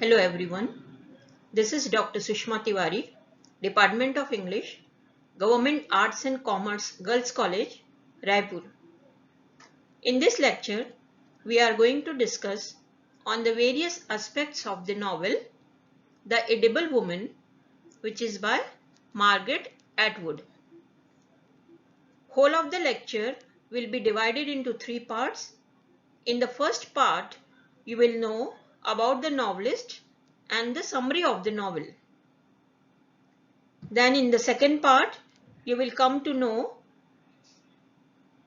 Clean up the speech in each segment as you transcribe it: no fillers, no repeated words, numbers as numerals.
Hello everyone, this is Dr. Sushma Tiwari, Department of English, Government Arts and Commerce Girls College, Raipur. In this lecture, we are going to discuss on the various aspects of the novel The Edible Woman, which is by Margaret Atwood. Whole of the lecture will be divided into three parts. In the first part, you will know about the novelist and the summary of the novel. Then in the second part, you will come to know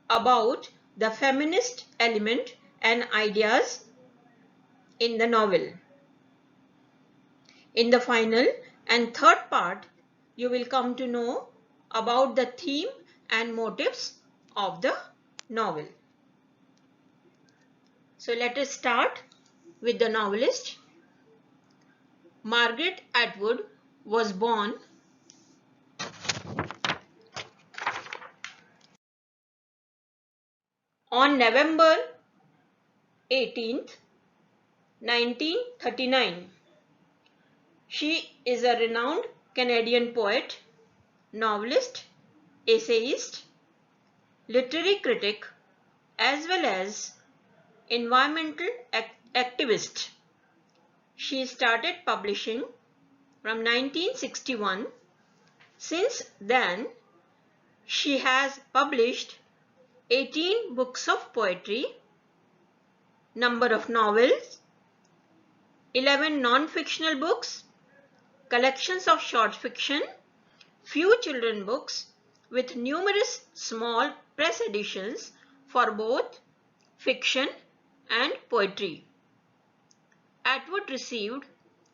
about the feminist element and ideas in the novel. In the final and third part, you will come to know about the theme and motives of the novel. So let us start with the novelist. Margaret Atwood was born on November 18th, 1939. She is a renowned Canadian poet, novelist, essayist, literary critic, as well as environmental activist. She started publishing from 1961. Since then, she has published 18 books of poetry, number of novels, 11 non-fictional books, collections of short fiction, few children books with numerous small press editions for both fiction and poetry. Atwood received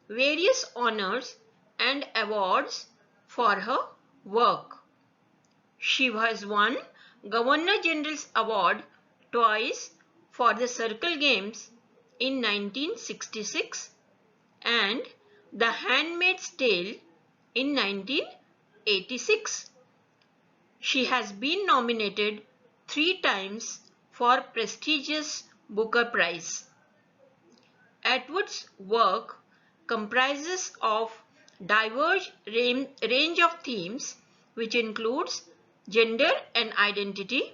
various honors and awards for her work. She has won Governor General's Award twice for the Circle Games in 1966 and The Handmaid's Tale in 1986. She has been nominated 3 times for prestigious Booker Prize. Atwood's work comprises of diverse range of themes which includes gender and identity,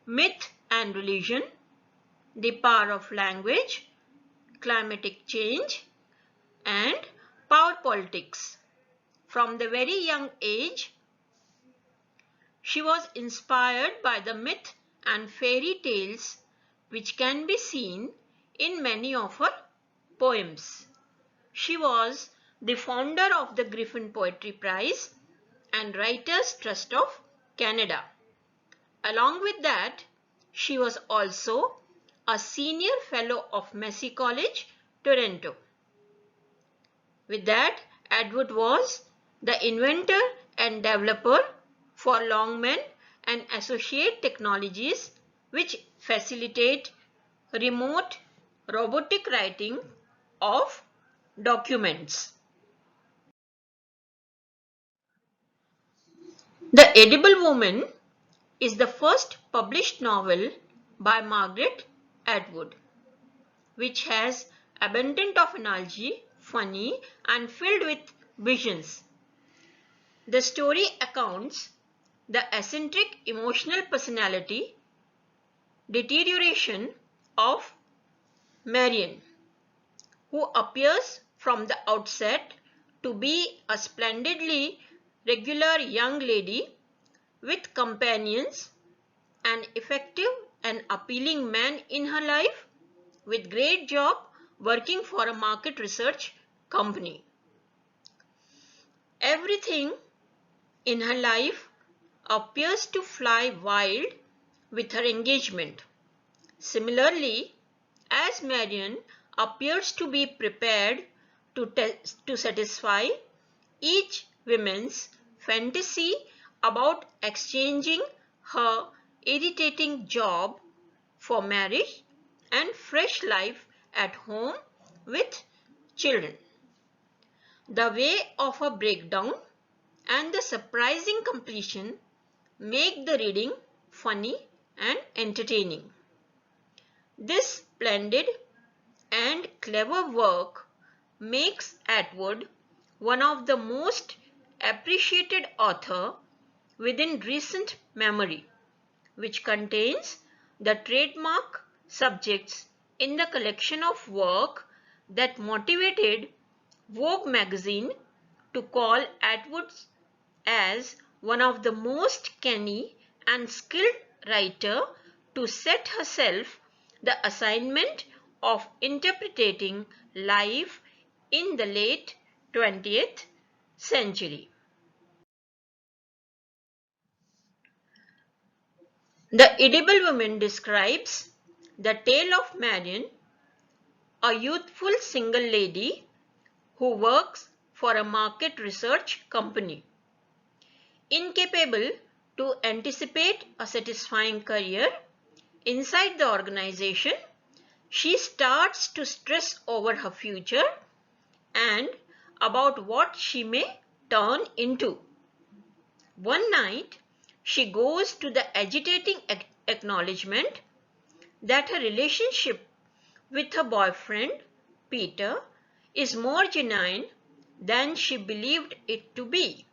myth and religion, the power of language, climatic change, and power politics. From the very young age, she was inspired by the myth and fairy tales which can be seen in many of her poems. She was the founder of the Griffin Poetry Prize and Writers' Trust of Canada. Along with that, she was also a senior fellow of Massey College, Toronto. With that, Atwood was the inventor and developer for Longman and associate technologies which facilitate remote robotic writing of documents. The Edible Woman is the first published novel by Margaret Atwood, which has abundant of analogy, funny and filled with visions. The story accounts the eccentric emotional personality deterioration of Marion, who appears from the outset to be a splendidly regular young lady with companions, an effective and appealing man in her life, with great job working for a market research company. Everything in her life appears to fly wild with her engagement. Similarly, as Marion appears to be prepared to satisfy each woman's fantasy about exchanging her irritating job for marriage and fresh life at home with children. The way of a breakdown and the surprising completion make the reading funny and entertaining. This splendid and clever work makes Atwood one of the most appreciated authors within recent memory, which contains the trademark subjects in the collection of work that motivated Vogue magazine to call Atwood as one of the most canny and skilled writer to set herself the assignment of interpreting life in the late 20th century. The Edible Woman describes the tale of Marion, a youthful single lady who works for a market research company. Incapable to anticipate a satisfying career inside the organization, she starts to stress over her future and about what she may turn into. One night, she goes to the agitating acknowledgement that her relationship with her boyfriend, Peter, is more genuine than she believed it to be.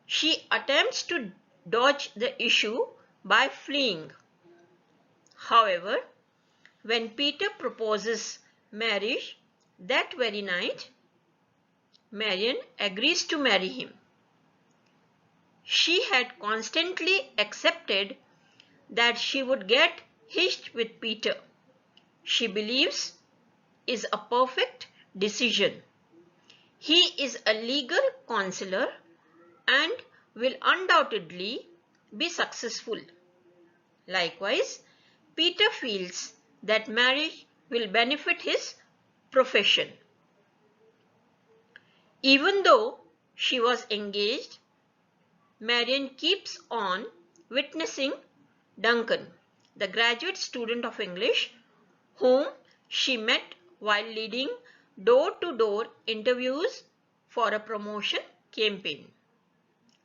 She attempts to dodge the issue by fleeing. However, when Peter proposes marriage that very night, Marion agrees to marry him. She had constantly accepted that she would get hitched with Peter. She believes is a perfect decision. He is a legal counselor and will undoubtedly be successful. Likewise, Peter feels that marriage will benefit his profession. Even though she was engaged, Marion keeps on witnessing Duncan, the graduate student of English, whom she met while leading door-to-door interviews for a promotion campaign.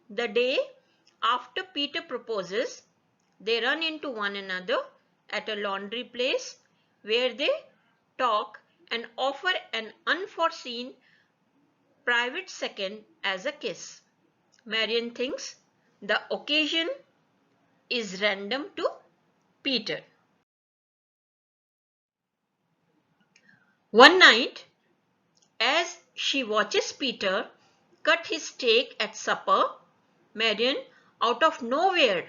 The day after Peter proposes, they run into one another at a laundry place where they talk and offer an unforeseen private second as a kiss. Marion thinks the occasion is random to Peter. One night, as she watches Peter cut his steak at supper, Marion, out of nowhere,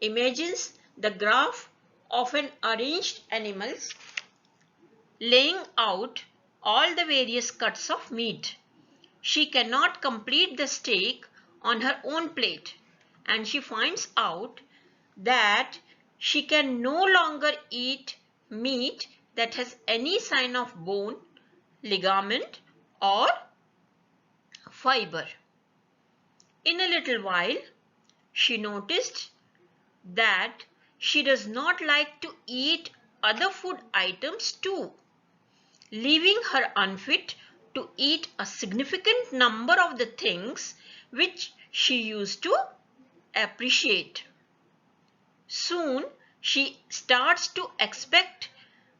imagines the graph of an arranged animals laying out all the various cuts of meat. She cannot complete the steak on her own plate, and she finds out that she can no longer eat meat that has any sign of bone, ligament, or fiber. In a little while, she noticed that she does not like to eat other food items too, leaving her unfit to eat a significant number of the things which she used to appreciate. Soon she starts to expect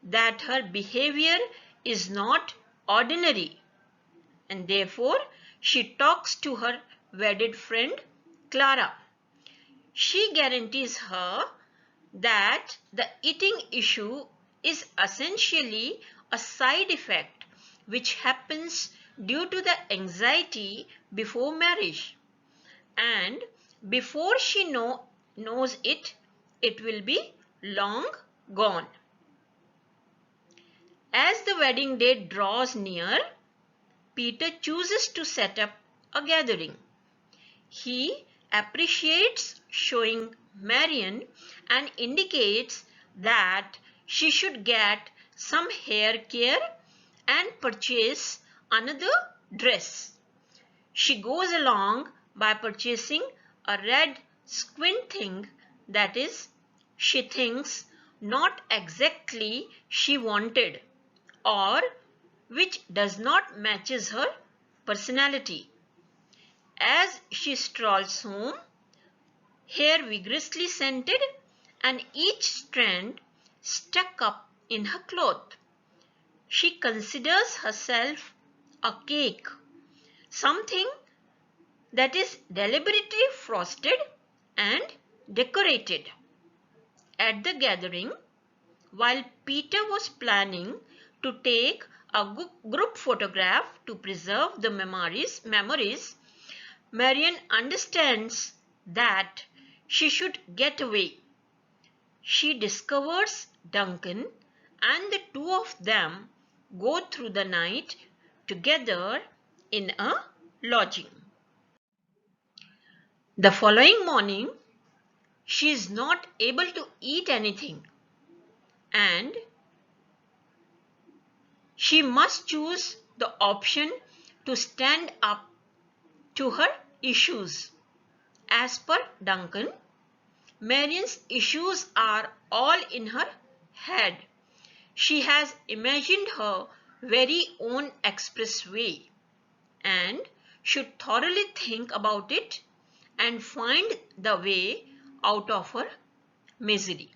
that her behavior is not ordinary, and therefore she talks to her wedded friend Clara. She guarantees her that the eating issue is essentially a side effect which happens due to the anxiety before marriage, and before she knows it, it will be long gone. As the wedding date draws near, Peter chooses to set up a gathering. He appreciates showing Marion and indicates that she should get some hair care and purchase another dress. She goes along by purchasing a red squint thing that is, she thinks, not exactly she wanted, or which does not matches her personality. As she strolls home, hair vigorously scented and each strand stuck up in her cloth, She considers herself a cake, something that is deliberately frosted and decorated. At the gathering, while Peter was planning to take a group photograph to preserve the memories, Marion understands that she should get away. She discovers Duncan and the two of them go through the night together in a lodging. The following morning, she is not able to eat anything and she must choose the option to stand up to her issues. As per Duncan, Marion's issues are all in her head. She has imagined her very own expressway and should thoroughly think about it and find the way out of her misery.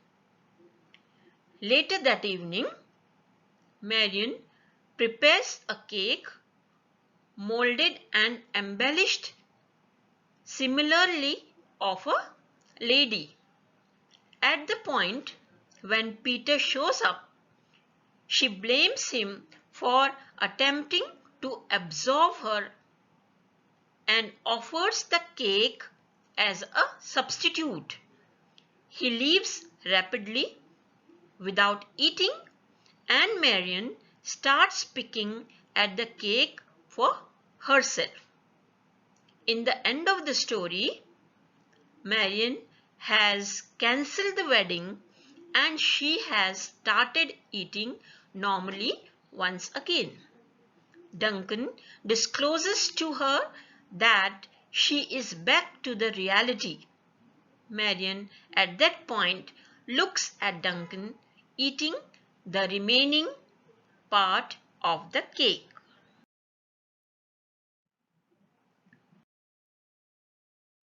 Later that evening, Marion prepares a cake molded and embellished similarly of a lady. At the point when Peter shows up, she blames him for attempting to absorb her and offers the cake as a substitute. He leaves rapidly without eating and Marion starts picking at the cake for herself. In the end of the story, Marion has cancelled the wedding and she has started eating normally once again. Duncan discloses to her that she is back to the reality. Marion at that point looks at Duncan eating the remaining part of the cake.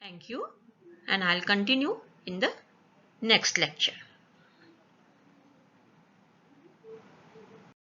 Thank you, and I'll continue in the next lecture.